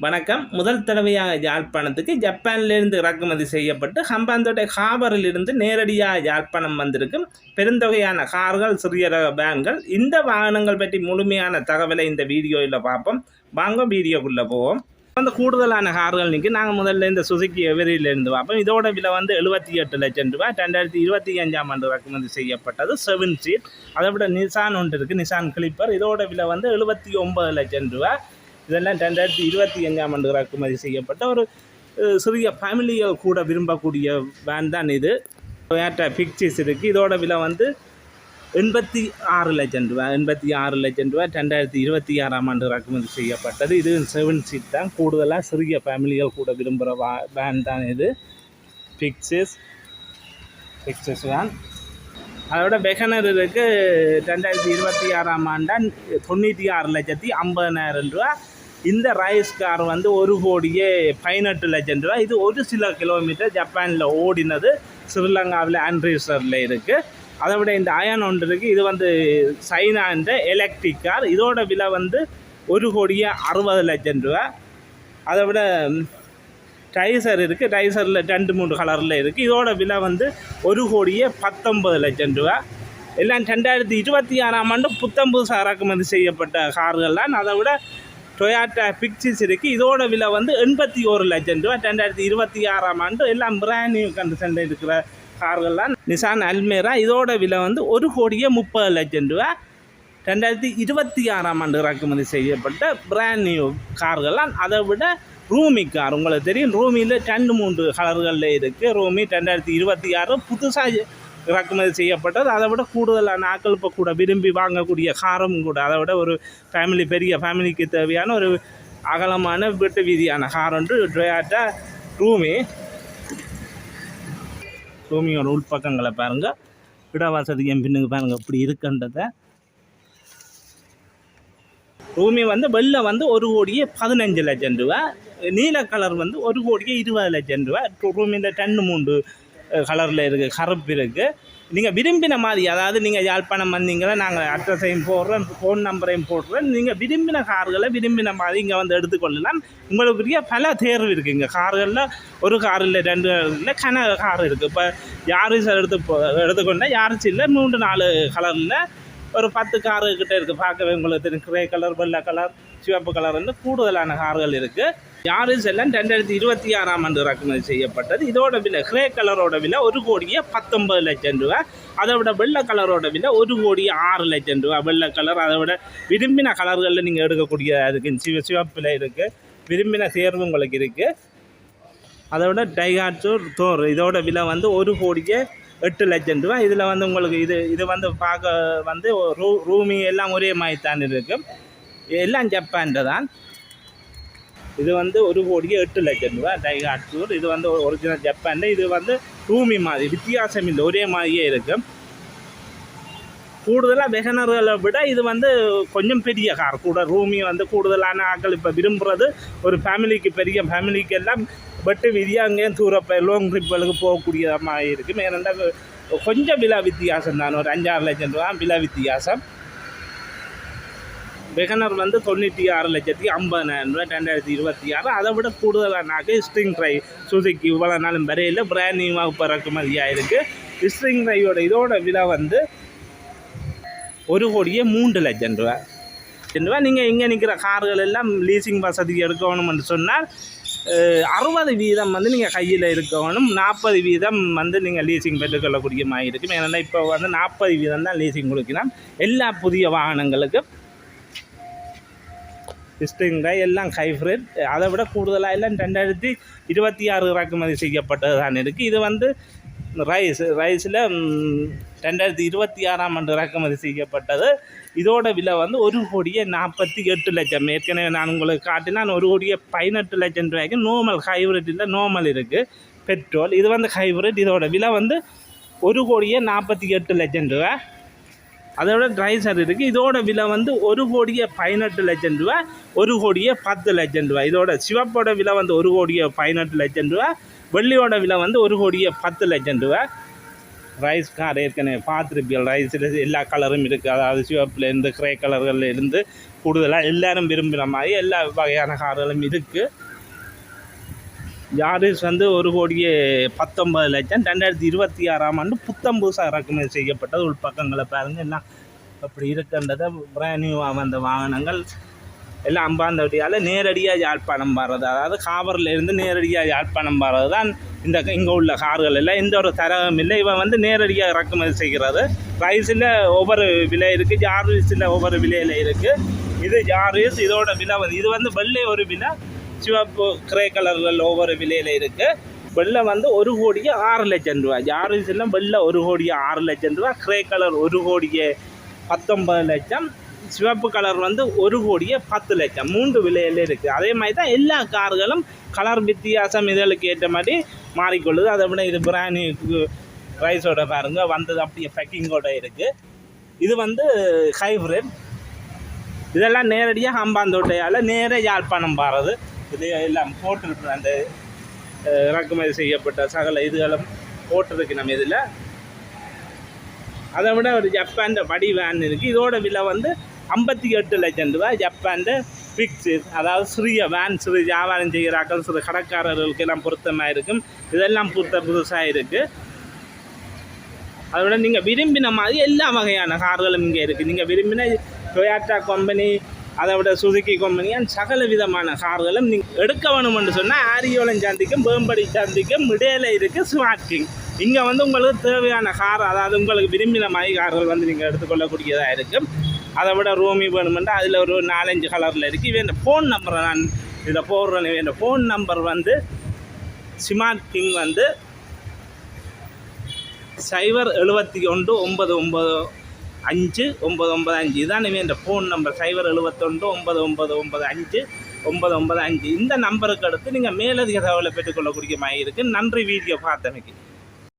வணக்கம். முதல் தடவையாக யாழ்ப்பாணத்துக்கு ஜப்பானிலிருந்து இறக்குமதி செய்யப்பட்டு ஹம்பாந்தோட்டை ஹாபரிலிருந்து நேரடியாக யாழ்ப்பாணம் வந்திருக்கும் பெருந்தொகையான கார்கள், சிறிய ரக வேன்கள். இந்த வாகனங்கள் பற்றி முழுமையான தகவலை இந்த வீடியோவில் பார்ப்போம். வாங்க வீடியோக்குள்ளே போவோம். வந்து கூடுதலான கார்கள் நிற்கி நாங்கள் முதல்ல இந்த சுசுக்கி எவரியிலிருந்து பார்ப்போம். இதோட விலை வந்து 78 லட்சம் ரூபாய். 2025ஆம் ஆண்டு இறக்குமதி செய்யப்பட்டது 7 சீட். அதை விட நிசான் ஒன்று இருக்குது, நிசான் கிளிப்பர். இதோட விலை வந்து 79 லட்சம் ரூபாய். இதெல்லாம் 2025ஆம் ஆண்டு இறக்குமதி செய்யப்பட்ட ஒரு சிறிய ஃபேமிலிகள் கூட விரும்பக்கூடிய வேன் தான் இது. டொயோட்டா பிக்சிஸ் இருக்குது. இதோட விலை வந்து 86 லட்சம் ரூபாய். 86 லட்சம் ரூபாய் 2026ஆம் ஆண்டு இறக்குமதி செய்யப்பட்டது. இது 7 சீட் தான். கூடுதலாக சிறிய ஃபேமிலிகள் கூட விரும்புகிற வேன் தான் இது. பிக்சிஸ் வேன். அதோட வெகனர் இருக்குது. 2026ஆம் ஆண்டான் 96,50,000 ரூபா. இந்த ரைஸ் கார் வந்து 1,18 லட்சம் ரூபா. இது ஒரு சில கிலோமீட்டர் ஜப்பானில் ஓடினது. ஸ்ரீலங்காவில் ஆண்ட்ரீசரில் இருக்குது. அதை விட இந்த அயன் ஒன்று இருக்குது. இது வந்து சைனான்ற எலக்ட்ரிக் கார். இதோட விலை வந்து 1,60 லட்சம் ரூபா. அதை விட டைசர் இருக்குது. டைசரில் 2-3 கலரில் இருக்குது. இதோட விலை வந்து 1,19 லட்சம் ரூபா. எல்லாம் 2026ஆம் ஆண்டு புத்தம்புது இறக்குமதி செய்யப்பட்ட கார்கள் தான். அதை விட டொயோட்டா பிக்சிஸ் இருக்குது. இதோட விலை வந்து 81 லட்சம் ரூபா. 2026ஆம் ஆண்டு எல்லாம் பிராண்ட் நியூ கண்டிஷனில் இருக்கிற கார்கள் தான். நிசான் அல்மேரா. இதோட விலை வந்து 1,30 லட்சம் ரூபா. 2026ஆம் ஆண்டு இறக்குமதி செய்யப்பட்ட பிராண்ட் நியூ கார்கள் தான். அதை விட ரூமி கார் உங்களுக்கு தெரியும். ரூமியில் 2-3 கலர்களில் இருக்குது. ரூமி 2026 புதுசாக இறக்குமதி செய்யப்பட்டது. அதை விட கூடுதலான ஆக்கள் இப்போ கூட விரும்பி வாங்கக்கூடிய காரும் கூட. அதை விட ஒரு பெரிய ஃபேமிலிக்கு தேவையான ஒரு அகலமான வீட்டு வீதியான கார் ஒன்று டொயோட்டா ரூமியோட உள்பக்கங்களை பாருங்கள். இடவசதி என் பின்னுக்கு பாருங்கள் இப்படி இருக்குன்றதை. ரூமி வந்து வெள்ளை வந்து 1,15 லட்சம் ரூபா. நீல கலர் வந்து 1,20 லட்சம் ரூபா. ரூமியில் 2-3 கலரில் இருக்குது, கருப்பு இருக்குது. நீங்கள் விரும்பின மாதிரி, அதாவது நீங்கள் யாழ்ப்பாணம் வந்தீங்கன்னா நாங்கள் அட்ரஸையும் போடுறோம், ஃபோன் நம்பரையும் போடுறோம். நீங்கள் விரும்பின கார்களை விரும்பின மாதிரி இங்கே வந்து எடுத்துக்கொள்ளலாம். உங்களுக்கு பல தேர்வு இருக்குது. இங்கே கார்களில் ஒரு காரில் 2 கன கார் இருக்குது. இப்போ யாரிஸ் எடுத்துக்கொண்டால் யாரிஸ் இல்லை 3-4 கலரில் ஒரு 10 காருக்கிட்ட இருக்குது. பார்க்கவே உங்களுக்கு தெரியும். கிரே கலர், வெள்ளை கலர், சிவப்பு கலர்னு கூடுதலான கார்கள் இருக்குது. யாரிஸ் எல்லாம் 2026ஆம் ஆண்டு இறக்குமதி செய்யப்பட்டது. இதோட விலை கிரே கலரோட விலை 1,19 லட்சம் ரூபா. அதை விட வெள்ளை கலரோட விலை 1,06 லட்சம் ரூபா. வெள்ளை கலர் அதை விட விரும்பின கலர்களில் நீங்கள் எடுக்கக்கூடிய அதுக்கு சிவப்பில் இருக்குது. விரும்பின தேர்வு உங்களுக்கு இருக்குது. அதை விட டைகாட்ஸு தோர் இதோட விலை வந்து 1,08 லட்சம் ரூபா. இதில் வந்து உங்களுக்கு இது வந்து பார்க்க வந்து ரூமி எல்லாம் ஒரே மாதிரி தான் இருக்குது. எல்லாம் ஜப்பான்ட தான். இது வந்து 1,08 லட்சம் ரூபா டைகாட்ஸூர். இது வந்து ஒரிஜினல் ஜப்பான். இது வந்து ரூமி மாதிரி வித்தியாசம் இல்லை, ஒரே மாதிரியே இருக்குது. கூடுதலாக வெகனர்களை விட இது வந்து கொஞ்சம் பெரிய கார் கூட. ரூமி வந்து கூடுதலான ஆட்கள் இப்போ விரும்புகிறது ஒரு பெரிய ஃபேமிலிக்கு எல்லாம் வெட்டு விதியாக அங்கேயும் லாங் ட்ரிப்புகளுக்கு போகக்கூடிய மாதிரி இருக்குது. ஏனென்றால் கொஞ்சம் விலை வித்தியாசம் தான். ஒரு 5-6 லட்சம் ரூபா விலை வித்தியாசம். வெகனர் வந்து 96,50,000 ரூபா 2026. அதை விட கூடுதலானாக்க ஸ்ட்ரிங் ட்ரைவ் சுசுக்கி இவ்வளோ நாளும் வரையில் பிராண்ட் நியூவாக இப்போ இறக்குமதியாக இருக்குது. ஸ்ட்ரிங் ட்ரைவோட இதோட விலை வந்து 1,03 லட்சம் ரூபா. நீங்கள் இங்கே நிற்கிற கார்கள் எல்லாம் லீசிங் வசதி எடுக்கணும்னு சொன்னால் 60% வந்து நீங்கள் கையில் இருக்கணும். 40% வந்து நீங்கள் லீசிங் பெற்றுக்கொள்ளக்கூடிய மாதிரி இருக்கும். ஏன்னா இப்போ வந்து 40% தான் லீசிங் கொடுக்கலாம் எல்லா புதிய வாகனங்களுக்கு. ஸ்ட்ரிங்கை எல்லாம் ஹைப்ரிட். அதை விட கூடுதலாக எல்லாம் 2026 இறக்குமதி செய்யப்பட்டது தான் இருக்குது. இது வந்து ரைஸில் 2026ஆம் ஆண்டு இறக்குமதி செய்யப்பட்டது. இதோட விலை வந்து 1,48 லட்சம். ஏற்கனவே நான் உங்களுக்கு காட்டினா 1,18 லட்சம் ரூபாய்க்கு நார்மல் ஹைப்ரிட் இல்லை, நார்மல் இருக்குது பெட்ரோல். இது வந்து ஹைப்ரிட். இதோட விலை வந்து 1,48 லட்சம் ரூபா. அதோட ட்ரைசர் இருக்குது. இதோட விலை வந்து 1,18 லட்சம் ரூபா, 1,10 லட்சம் ரூபா. இதோட சிவப்போட விலை வந்து 1,18 லட்சம் ரூபா. வெள்ளியோட விலை வந்து 1,10 லட்சம் ரூபா. ரைஸ் கார் ஏற்கனவே பார்த்துருப்பீங்க. ரைஸில் எல்லா கலரும் இருக்குது. அதாவது சிவப்புலேருந்து கிரே கலர்களில் இருந்து கூடுதலாக எல்லாரும் விரும்பின மாதிரி எல்லா வகையான கார்களும் இருக்குது. யாரிஸ் வந்து 1,19,00,000 2026ஆம் ஆண்டு புத்தம் புதுசாக இறக்குமதி செய்யப்பட்டது. உள்பக்கங்களை பாருங்கள் எல்லாம் அப்படி இருக்கின்றத பிராண்ட் நியூவாக வந்த வாகனங்கள் எல்லாம் அம்பாந்தோட்டியால் நேரடியாக யாழ்ப்பாணம் வர்றது, அதாவது காவரில் இருந்து நேரடியாக யாழ்ப்பாணம் வர்றது தான் இந்த இங்கே உள்ள கார்கள் எல்லாம். எந்த ஒரு தரவும் இல்லை. இவன் வந்து நேரடியாக இறக்குமதி செய்கிறது. ரைஸில் ஒவ்வொரு விலை இருக்குது, ஜாரிஸில் ஒவ்வொரு விலையில் இருக்குது. இது ஜாரிஸ், இதோட விலை வந்து இது வந்து வெள்ளை ஒரு விலை, சிவப்பு கிரே கலர்கள் ஒவ்வொரு விலையில் இருக்குது. வெள்ளை வந்து 1,06,00,000 ரூபா. ஜாரிஸில் வெள்ளை 1,06,00,000 ரூபா, கிரே கலர் 1,19,00,000, சிவப்பு கலர் வந்து 1,10,00,000. 3 விலையில் இருக்குது. அதே மாதிரி தான் எல்லா கார்களும் கலர் வித்தியாசம் இதழுக்கு ஏற்ற மாதிரி மாறிக்கொள்ளுது. அதை விட இது பிராண்ட் ரைஸோட பாருங்கள் வந்தது அப்படியே பேக்கிங்கோட இருக்குது. இது வந்து ஹைப்ரிட். இதெல்லாம் நேரடியாக ஹம்பாந்தோட்டையால் நேராக யாழ்ப்பாணம் பாருது. இது எல்லாம் போட்டிருக்கு, அந்த இறக்குமதி செய்யப்பட்ட சகல இதுகளும் போட்டிருக்கு நம்ம இதில். அதை விட ஒரு ஜப்பான் வடி வேன் இருக்குது. இதோட விலை வந்து 58,00,000 ரூபா. ஜப்பான் ஃபிக்ஸு, அதாவது சிறிய வேன், சிறு வியாபாரம் செய்கிறார்கள், சிறு கடைக்காரர்களுக்கு எல்லாம் பொருத்தமாக இருக்கும். இதெல்லாம் புதுசாக இருக்குது. அதை விட நீங்கள் விரும்பின மாதிரி எல்லா வகையான கார்களும் இங்கே இருக்குது. நீங்கள் விரும்பின டொயாட்டா கம்பெனி, அதை விட சுசுக்கி கம்பெனியான் சகல விதமான கார்களும் நீங்கள் எடுக்க வேணும்னு சொன்னால் ஆரியோலம் சந்திக்கும், வேம்படி சந்திக்கும், இடையில இருக்குது ஸ்மார்ட் கிங். இங்கே வந்து உங்களுக்கு தேவையான கார், அதாவது உங்களுக்கு விரும்பின மாதிரி கார்கள் வந்து நீங்கள் எடுத்துக்கொள்ளக்கூடியதாக இருக்கும். அதை விட ரோமி வேணுமெண்டா அதில் ஒரு 4-5 கலரில் இருக்குது. இவன் ஃபோன் நம்பரை நான் இதில் போடுறேன். இவன் ஃபோன் நம்பர் வந்து ஸ்மார்ட் கிங் வந்து 07199959995. இதான் இவன் ஃபோன் நம்பர் 07199959995. இந்த நம்பருக்கு அடுத்து நீங்கள் மேலதிக தகவலை பெற்றுக்கொள்ளக்கூடிய மாதிரி இருக்குது. நன்றி வீடியோ பார்த்தமைக்கு.